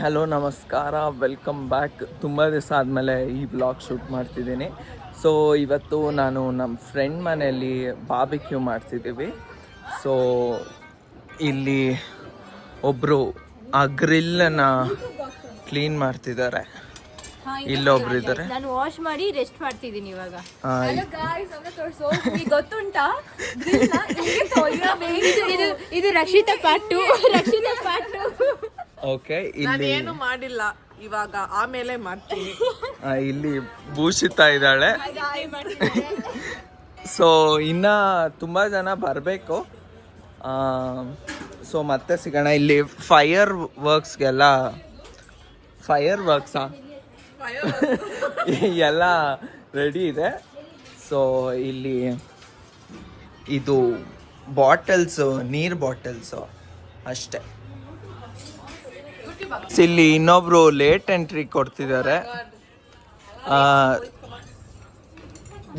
Hello ನಮಸ್ಕಾರ, welcome back. ತುಂಬ ದಿವಸ ಆದಮೇಲೆ ಈ ವ್ಲಾಗ್ ಶೂಟ್ ಮಾಡ್ತಿದ್ದೀನಿ. ಸೊ ಇವತ್ತು ನಾನು ನಮ್ಮ ಫ್ರೆಂಡ್ ಮನೆಯಲ್ಲಿ ಬಾರ್ಬಿಕ್ಯೂ ಮಾಡ್ತಿದ್ದೀವಿ. ಸೊ ಇಲ್ಲಿ ಒಬ್ಬರು ಆ ಗ್ರಿಲ್ಲನ್ನು ಕ್ಲೀನ್ ಮಾಡ್ತಿದ್ದಾರೆ. ಇಲ್ಲೊಬ್ರು ಇದ್ದಾರೆ. ನಾನು ವಾಶ್ ಮಾಡಿ ರೆಸ್ಟ್ ಮಾಡ್ತಿದ್ದೀನಿ ಇವಾಗ. ಗೊತ್ತುಂಟಾ ಇದು ರಕ್ಷಿತಾ ಪಾಟು. ಓಕೆ, ಇಲ್ಲಿ ಏನು ಮಾಡಿಲ್ಲ, ಇವಾಗ ಆಮೇಲೆ ಮಾಡ್ತೀನಿ. ಇಲ್ಲಿ ಭೂಷಿತಾ ಇದ್ದಾಳೆ. ಸೊ ಇನ್ನ ತುಂಬಾ ಜನ ಬರಬೇಕು. ಸೊ ಮತ್ತೆ ಸಿಗೋಣ. ಇಲ್ಲಿ ಫೈರ್ ವರ್ಕ್ಸಾ ಎಲ್ಲ ರೆಡಿ ಇದೆ. ಸೊ ಇಲ್ಲಿ ಇದು ಬಾಟಲ್ಸು, ನೀರು ಬಾಟಲ್ಸು ಅಷ್ಟೇ. ಇಲ್ಲಿ ಇನ್ನೊಬ್ರು ಲೇಟ್ ಎಂಟ್ರಿ ಕೊಡ್ತಿದ್ದಾರೆ.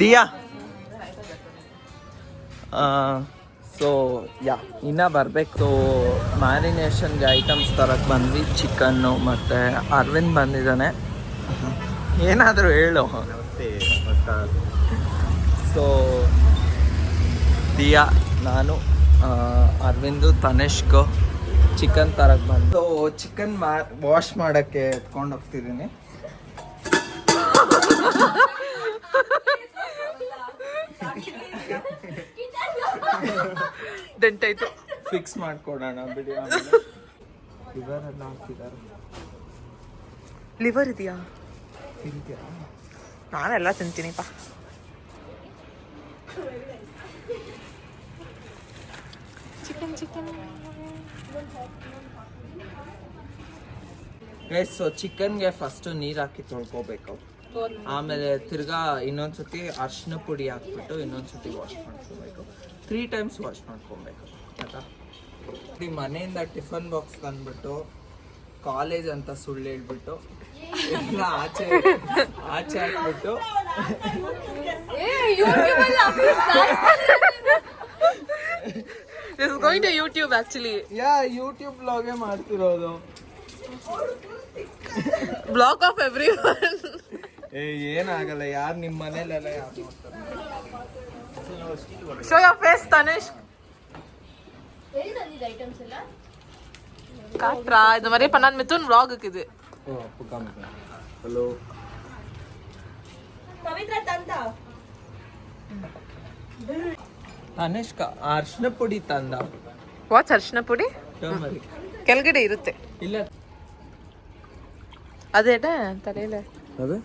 ದಿಯಾ ಸೊ ಇನ್ನ ಬರಬೇಕು. ಸೊ ಮ್ಯಾರಿನೇಷನ್ಗೆ ಐಟಮ್ಸ್ ತರಕ್ಕೆ ಬಂದ್ವಿ. ಚಿಕನ್ನು ಮತ್ತು ಅರವಿಂದ್ ಬಂದಿದ್ದಾನೆ. ಏನಾದರೂ ಹೇಳು. ಸೊ ದಿಯಾ, ನಾನು, ಅರವಿಂದು, ತನಿಷ್ಕ್ ಚಿಕನ್ ತರಕ್ಕೆ ಬಂದು ಚಿಕನ್ ವಾಶ್ ಮಾಡೋಕ್ಕೆ ಎತ್ಕೊಂಡು ಹೋಗ್ತಿದ್ದೀನಿ. ಡೆಂಟಾಯ್ತು, ಫಿಕ್ಸ್ ಮಾಡ್ಕೊಡೋಣ ಬಿಡಿ. ಲಿವರ್ ಎಲ್ಲ ಹಾಕಿದ್ದಾರೆ. ಲಿವರ್ ಇದೆಯಾ? ನಾನೆಲ್ಲ ತಿಂತೀನಿಪ್ಪ. ಚಿಕನ್ ಸೊ ಚಿಕನ್ಗೆ ಫಸ್ಟು ನೀರು ಹಾಕಿ ತೊಳ್ಕೊಬೇಕು. ಆಮೇಲೆ ತಿರ್ಗಾ ಇನ್ನೊಂದ್ಸತಿ ಅರ್ಶಿನ ಪುಡಿ ಹಾಕ್ಬಿಟ್ಟು ಇನ್ನೊಂದ್ಸತಿ ವಾಶ್ ಮಾಡ್ಕೊಬೇಕು. 3 times ವಾಶ್ ಮಾಡ್ಕೊಬೇಕು ಆಯ್ತಾ. ಈ ಮನೆಯಿಂದ ಟಿಫನ್ ಬಾಕ್ಸ್ ತಂದ್ಬಿಟ್ಟು ಕಾಲೇಜ್ ಅಂತ ಸುಳ್ಳು ಹೇಳ್ಬಿಟ್ಟು ಎಲ್ಲ ಆಚೆ ಹಾಕ್ಬಿಟ್ಟು This is going to YouTube actually. YouTube ಬ್ಲಾಗೇ ಮಾಡ್ತಿರೋದು. Blog of everyone. ಏನಾಗಲ್ಲ, ಯಾರು ನಿಮ್ಮ ಮನೇಲೆಲ್ಲ ಯಾರು ನೋಡ್ತಾರೆ. Show your face, Tanish. Kaatera ಇದು ಮರಿ ಪನ್ನನ್ ಮಿಥುನ್ ವ್ಲಾಗ್ ಹಾಕಿದೆ. ಹಲೋ ತನಿಷ್ಕ ಅರ್ಶಿನ ಪುಡಿ ತಂದ. ವಾಟ್ಸ್ ಅರ್ಶಿನ ಪುಡಿ? ಟರ್ಮರಿಕ್ ಕೆಳಗಡೆ ಇರುತ್ತೆ. ಇಲ್ಲ ಅದೇಟ ತಲೆಯಲ್ಲೇ ಇರ್ತದೆ.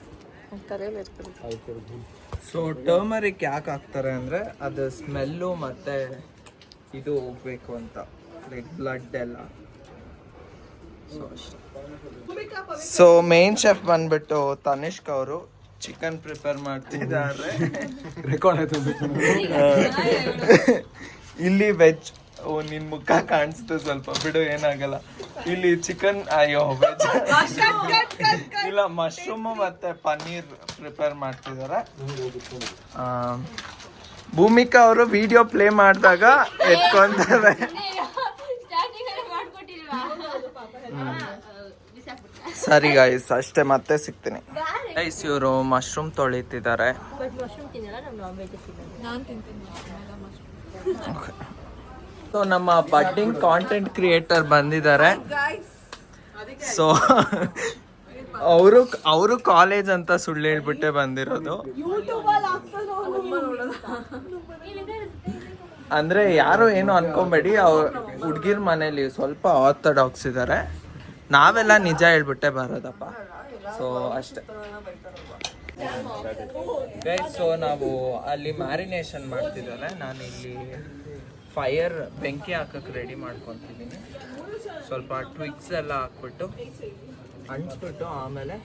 ಸೊ ಟರ್ಮರಿಕ್ ಯಾಕೆ ಹಾಕ್ತಾರೆ ಅಂದರೆ ಅದು ಸ್ಮೆಲ್ಲು ಮತ್ತು ಇದು ಹೋಗ್ಬೇಕು ಅಂತ, ಲೈಕ್ ಬ್ಲಡ್ ಎಲ್ಲ. ಸೊ ಮೇನ್ ಶೆಫ್ ಬಂದ್ಬಿಟ್ಟು ತನಿಷ್ಕ್ ಅವರು ಚಿಕನ್ ಪ್ರಿಪೇರ್ ಮಾಡ್ತಿದ್ದಾರೆ. ಇಲ್ಲಿ ವೆಜ್. ನಿನ್ ಮುಖ ಕಾಣಿಸ್ತು ಸ್ವಲ್ಪ, ಬಿಡು ಏನಾಗಲ್ಲ. ಇಲ್ಲಿ ಚಿಕನ್, ಅಯ್ಯೋ ವೆಜ್ ಇಲ್ಲ, ಮಶ್ರೂಮು ಮತ್ತೆ ಪನ್ನೀರ್ ಪ್ರಿಪೇರ್ ಮಾಡ್ತಿದ್ದಾರೆ. ಭೂಮಿಕಾ ಅವರು ವಿಡಿಯೋ ಪ್ಲೇ ಮಾಡಿದಾಗ ಎತ್ಕೊಂತಾರೆ. ಸರಿ ಗೈಸ್, ಅಷ್ಟೇ, ಮತ್ತೆ ಸಿಗ್ತೀನಿ. ಗೈಸ್ ಇವರು ಮಶ್ರೂಮ್ ತೊಳಿತಿದ್ದಾರೆ. ಸೊ ನಮ್ಮ ಬಡ್ಡಿಂಗ್ ಕಾಂಟೆಂಟ್ ಕ್ರಿಯೇಟರ್ ಬಂದಿದ್ದಾರೆ. ಸೊ ಅವರು ಕಾಲೇಜ್ ಅಂತ ಸುಳ್ಳು ಹೇಳ್ಬಿಟ್ಟೆ ಬಂದಿರೋದು. ಅಂದ್ರೆ ಯಾರು ಏನು ಅನ್ಕೊಂಬೇಡಿ, ಅವ್ರ ಹುಡ್ಗಿರ್ ಮನೇಲಿ ಸ್ವಲ್ಪ ಆರ್ಥೋಡಾಕ್ಸ್ ಇದ್ದಾರೆ. ನಾವೆಲ್ಲ ನಿಜ ಹೇಳ್ಬಿಟ್ಟೆ ಬರೋದಪ್ಪ. ಸೊ ಅಷ್ಟೇ. ಸೊ ನಾವು ಅಲ್ಲಿ ಮ್ಯಾರಿನೇಷನ್ ಮಾಡ್ತಿದ್ದಾರೆ. ನಾನು ಇಲ್ಲಿ ಫೈರ್ ಬೆಂಕಿ ಹಾಕಕ್ಕೆ ರೆಡಿ ಮಾಡ್ಕೊತಿದ್ದೀನಿ. ಸ್ವಲ್ಪ ಟ್ವಿಕ್ಸ್ ಎಲ್ಲ ಹಾಕ್ಬಿಟ್ಟು ಹಂಚ್ಬಿಟ್ಟು ಆಮೇಲೆ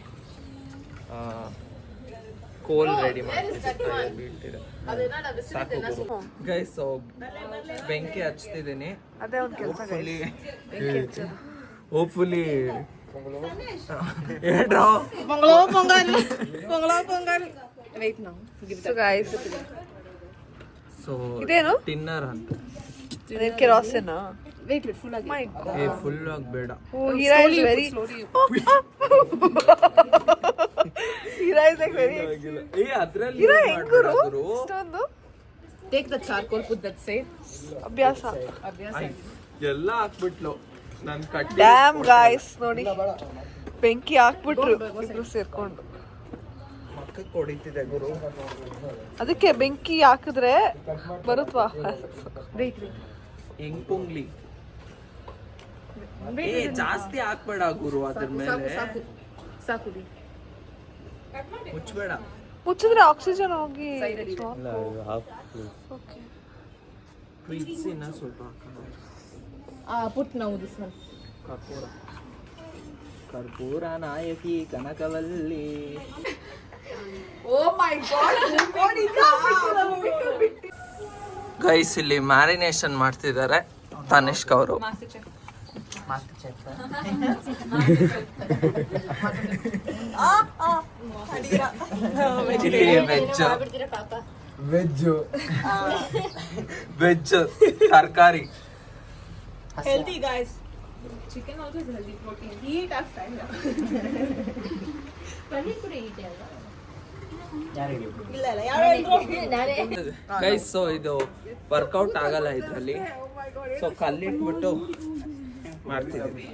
ಕೋಲ್ ರೆಡಿ ಮಾಡ್ತಿದ್ದೆ. ಸಾಕು ಗೈಸ್. ಸೊ ಬೆಂಕಿ ಹಚ್ತಿದ್ದೀನಿ. ಹೋಪ್ಫುಲಿ ಸೊ ಇದೇನು ಟಿನ್ನರ್ ಅಂತ. ಕೆರೋಸಿನ್ ಏ ಫುಲ್ ಆಗಬೇಡ. ಹೀರಾ ಇಸ್ ವೆರಿ ಹೀರಾ ಇಸ್ ಲೈಕ್ ವೆರಿ ಏ ಅದ್ರಲ್ಲಿ ಮಾಡ್ಬೇಡ ಗುರು. Take the charcoal put that side. ಅಭ್ಯಾಸ ಎಲ್ಲ ಹಾಕ್ಬಿಟ್ಲು ನನ್ ಕಟ್ಟಿ. ಡ್ಯಾಮ್ ಗಾಯ್ಸ್ ನೋಡಿ ಬೆಂಕಿ ಹಾಕ್ಬಿಟ್ರು ಇಬ್ರು ಸೇರ್ಕೊಂಡು. ಮಕ್ಕಕ್ಕೆ ಹೊಡಿತಿದೆ ಗುರು. ಅದಕ್ಕೆ ಬೆಂಕಿ ಹಾಕಿದ್ರೆ ಬರುತ್ವಾ? ಹೆಂಗ್ ಪುಂಗ್ಲಿ. ಏ ಜಾಸ್ತಿ ಹಾಕ್ಬೇಡ ಗುರು ಅದ್ರ ಮೇಲೆ. ಸಾಕು ಮುಚ್ಬೇಡ. ಮುಚ್ಚಿದ್ರೆ ಆಕ್ಸಿಜನ್ ಹೋಗಿ ಪ್ರೀತಿಸಿನ ಸ್ವಲ್ಪ ಪುಟ್ ನಾವು ದಿಸ್ ಒನ್. ಕರ್ಪೂರ ಕರ್ಪೂರ ನಾಯಕಿ ಕನಕವಲ್ಲಿ. ಗೈಸ್ ಇಲ್ಲಿ ಮ್ಯಾರಿನೇಷನ್ ಮಾಡ್ತಿದ್ದಾರೆ ತನಿಷ್ಕ್ ಅವರು. ಇಲ್ಲಿ ವೆಜ್ ತರಕಾರಿ. Healthy guys. Chicken also is healthy protein. Eat of fan. Paneer ಕೂಡ ಈಟ್ ಅಲ್ಲ. ಇಲ್ಲ ಯಾರು ಗೈಸ್ ಸೊ ಇದು ವರ್ಕೌಟ್ ಆಗಲ್ಲ ಇದ್ರಲ್ಲಿ. ಸೊ ಕಲ್ಲಿಟ್ಬಿಟ್ಟು ಮಾಡ್ತಿದ್ದೀವಿ.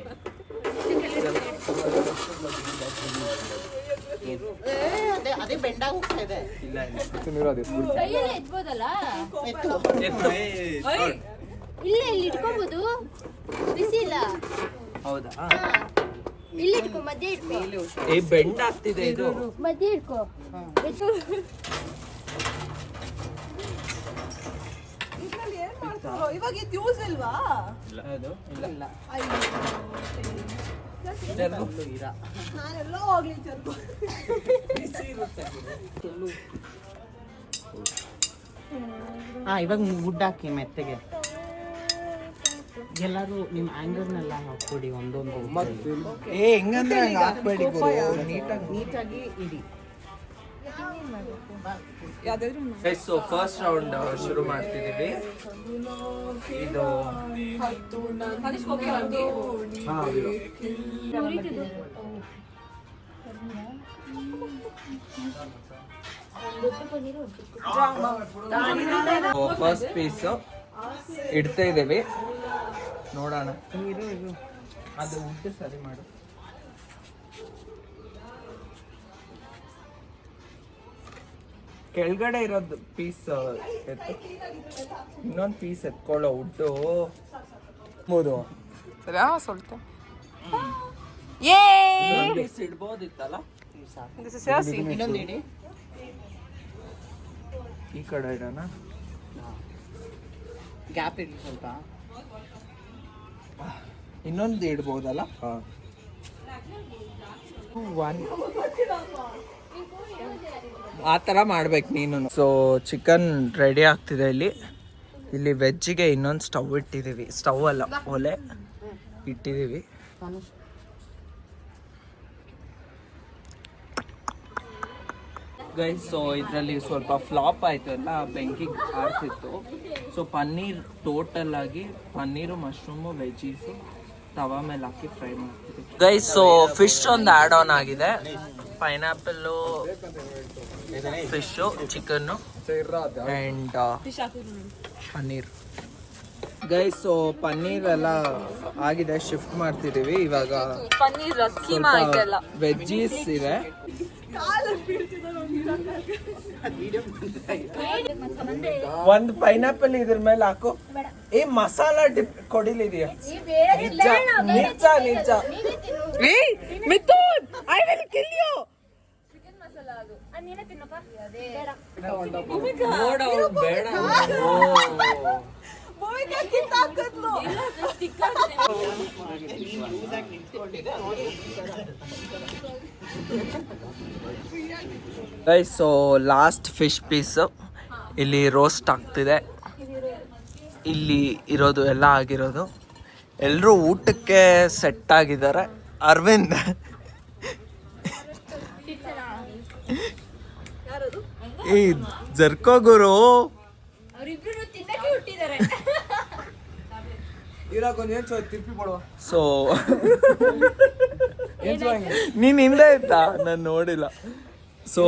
ಅದೇ ಬೆಂಡಾಗ ಹೋಗ್ತಾ ಇದೆ. ಕೈಯಲ್ಲೇ ಎತ್ಬೋದಲ್ಲ. ಇಲ್ಲೇ ಇಲ್ಲಿ ಇಟ್ಕೋಬಹುದು. ಬಿಸಿ ಇಲ್ಲ. ಹೌದಾ? ಇಲ್ಲಿ ಇಟ್ಕೋ, ಮಧ್ಯೆ ಇಟ್ಕೋ. ಏ ಬೆಂಡ್ ಆಗ್ತಿದೆ ಇದು. ಮಧ್ಯೆ ಇಟ್ಕೋ. ಇವಾಗ ಇದು ಯೂಸ್ ಇಲ್ವಾ? ನಾನೆಲ್ಲೋ ಹೋಗ್ಲಿ ಜರ್ಗು. ಇವಾಗ ಗುಡ್ ಹಾಕಿ ಮೆತ್ತಗೆ. ಎಲ್ಲರೂ ನಿಮ್ಮ ಆಂಗರ್ನೆಲ್ಲ ಹಾಕ್ಕೊಡಿ ಒಂದೊಂದು. ಏ ಹೆಂಗಂದ್ರೆ ಹಂಗ ಹಾಕ್ಬೇಡಿ ಗುರು. ನೀಟಾಗಿ ಇಡಿ. ಸೊ ಫಸ್ಟ್ ರೌಂಡ್ ಶುರು ಮಾಡ್ತಿದ್ದೀವಿ. ಇದು ಫಸ್ಟ್ ಪೀಸ್ ಇಡ್ತಾ ಇದ್ದೀವಿ. ನೋಡೋಣ. ಅದು ಉಂಟು ಸರಿ ಮಾಡು. ಕೆಳಗಡೆ ಇರೋದು ಪೀಸ್ ಇನ್ನೊಂದು ಪೀಸ್ ಎತ್ಕೊಳ್ಳೋ ಉಡ್ಡು. ಸರಿಯಾ ಸ್ವಲ್ಪ ಪೀಸ್ ಇಡ್ಬೋದಿತ್ತಲ್ಲ. ಇನ್ನೊಂದು ಇಡಿ. ಈ ಕಡೆ ಇಡೋಣ. ಗ್ಯಾಪ್ ಇಡಿ ಸ್ವಲ್ಪ. ಇನ್ನೊಂದು ಇಡ್ಬೋದಲ್ಲ. ಆ ಥರ ಮಾಡ್ಬೇಕು ನೀನು. ಸೊ ಚಿಕನ್ ರೆಡಿ ಆಗ್ತಿದೆ ಇಲ್ಲಿ. ಇಲ್ಲಿ ವೆಜ್ಜಿಗೆ ಇನ್ನೊಂದು ಸ್ಟವ್ ಇಟ್ಟಿದ್ದೀವಿ. ಸ್ಟವ್ ಅಲ್ಲ, ಒಲೆ ಇಟ್ಟಿದ್ದೀವಿ. ಗೈಸ್ ಸೊ ಇದರಲ್ಲಿ ಸ್ವಲ್ಪ ಫ್ಲಾಪ್ ಆಯಿತು, ಎಲ್ಲ ಬೆಂಕಿಗೆ ಆಡ್ತಿತ್ತು. ಸೊ ಪನ್ನೀರ್ ಟೋಟಲ್ ಆಗಿ ಪನ್ನೀರು, ಮಶ್ರೂಮು, ವೆಜ್ಜೀಸು ತವಾ ಮೇಲೆ ಹಾಕಿ ಫ್ರೈ ಮಾಡ್ತೀವಿ. ಗೈಸ್ ಸೊ ಫಿಶ್ ಒಂದು ಆ್ಯಡ್ ಆನ್ ಆಗಿದೆ. Pineapple, fish, chicken and paneer. Guys so paneer ಎಲ್ಲ ಆಗಿದೆ, ಶಿಫ್ಟ್ ಮಾಡ್ತಿದ್ದೀವಿ ಇವಾಗ. ಪನ್ನೀರ್ ಕೀಮಾ ಐತೆಲ್ಲ. ವೆಜ್ಜೀಸ್ ಇದೆ. ಒಂದು ಪೈನಾಪಲ್ ಇದ್ರ ಮೇಲೆ ಹಾಕು. ಏ ಮಸಾಲ ಡಿಪ್ ಕೊಡಿಲಿದೆಯಾ? ನಿಜ ನಿಜ ನಿಜ. Mithun I will kill you. ನೋಡು ಬೇಡ. Guys so last fish piece ಇಲ್ಲಿ ರೋಸ್ಟ್ ಆಗ್ತಿದೆ. ಇಲ್ಲಿ ಇರೋದು ಎಲ್ಲ ಆಗಿರೋದು. ಎಲ್ಲರೂ ಊಟಕ್ಕೆ ಸೆಟ್ ಆಗಿದ್ದಾರೆ. ಅರವಿಂದ್ ಈ ಜರ್ಕೋ ಗುರು. ಸೊ ನೀನ್ ಹಿಂದೆ ಇತ್ತಾ ನಾನು ನೋಡಿಲ್ಲ. ಸೊ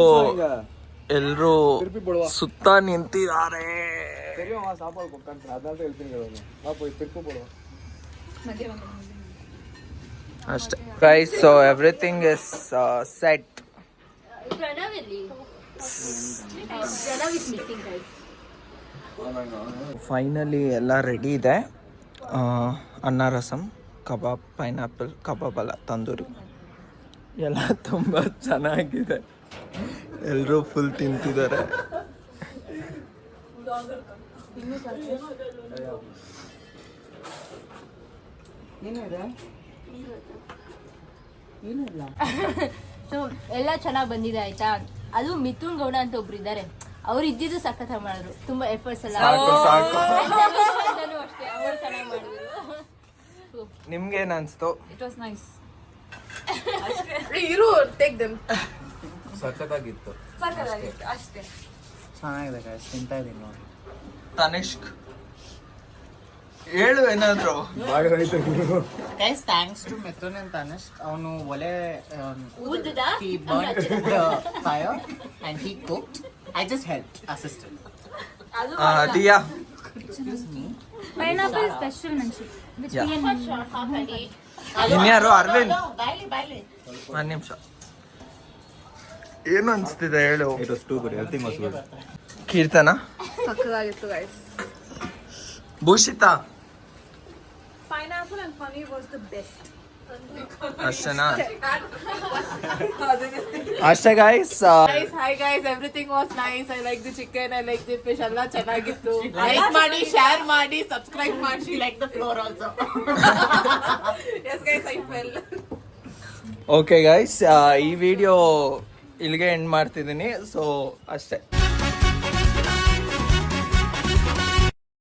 ಎಲ್ರು ಸುತ್ತ ನಿಂತಿದ್ದಾರೆ. ಅಷ್ಟೇ guys. So everything is set. Pranav ಎಲ್ಲಿ? Pranav is missing guys. Finally ಎಲ್ಲ ರೆಡಿ ಇದೆ. ಅನ್ನ ರಸಂ, ಕಬಾಬ್, ಪೈನಾಪಲ್ ಕಬಾಬ್ ಅಲ್ಲ ತಂದೂರಿ ಎಲ್ಲ ತುಂಬ ಚೆನ್ನಾಗಿದೆ. ಎಲ್ಲರೂ ಫುಲ್ ತಿಂತಿದ್ದಾರೆ. ಸೊ ಎಲ್ಲ ಚೆನ್ನಾಗಿ ಬಂದಿದೆ ಆಯ್ತಾ. ಅದು ಮಿಥುನ್ ಗೌಡ ಅಂತ ಒಬ್ರು ಇದ್ದಾರೆ, ಅವ್ರು ಇದ್ದಿದ್ದು ಸಖತ್ ಮಾಡಿದ್ರು, ತುಂಬಾ ಎಫರ್ಟ್ಸ್ ಎಲ್ಲ ಸಾಕು. ಅಷ್ಟೇ ಅವ್ರು ಚೆನ್ನಾಗಿ ಮಾಡಿದ್ರು. ನಿಮ್ಗೇನ್ ಅನ್ಸ್ತು? It was nice. ಇರು ಟೇಕ್ ದೆಮ್. ಸಖತ್ತಾಗಿತ್ತು ಅಷ್ಟೇ. ಚೆನ್ನಾಗಿದೆ guys, ತಿಂತಾ ಇದೀನಿ ನೋಡಿ. ತನಿಷ್ಕ್ ಹೇಳು ಏನಾದ್ರು. Guys, thanks to Mithun and Tanishq, ಅವನು ಒಲೆ ಉದ್ದದ he burnt the fire and he cooked. I just helped, assisted. Diya pineapple special mention which ಇನ್ಯಾರು? ಅರವಿಂದ್ ಬಾಯ್ಲಿ. ಒಂದ್ ನಿಮಿಷ. ಏನು ಅನ್ಸ್ತಿದೆ ಹೇಳು. ಕೀರ್ತನ ಸಕ್ಕತ್ತಾಗಿತ್ತು guys. Bhushita Pineapple and paneer was the best. ಅಷ್ಟೇನಾ? ಅಷ್ಟೇ ಗೈಸ್. Guys, hi guys, everything was nice. I like the chicken, I like the fish, ಎಲ್ಲ ಚೆನ್ನಾಗಿತ್ತು. Like ಮಾಡಿ, share ಮಾಡಿ, subscribe ಮಾಡಿ. Like the floor also. Yes guys, I fell. Okay guys, ಈ video ಇಲ್ಲಿಗೆ ಎಂಡ್ ಮಾಡ್ತಿದ್ದೀನಿ. ಸೊ ಅಷ್ಟೇ.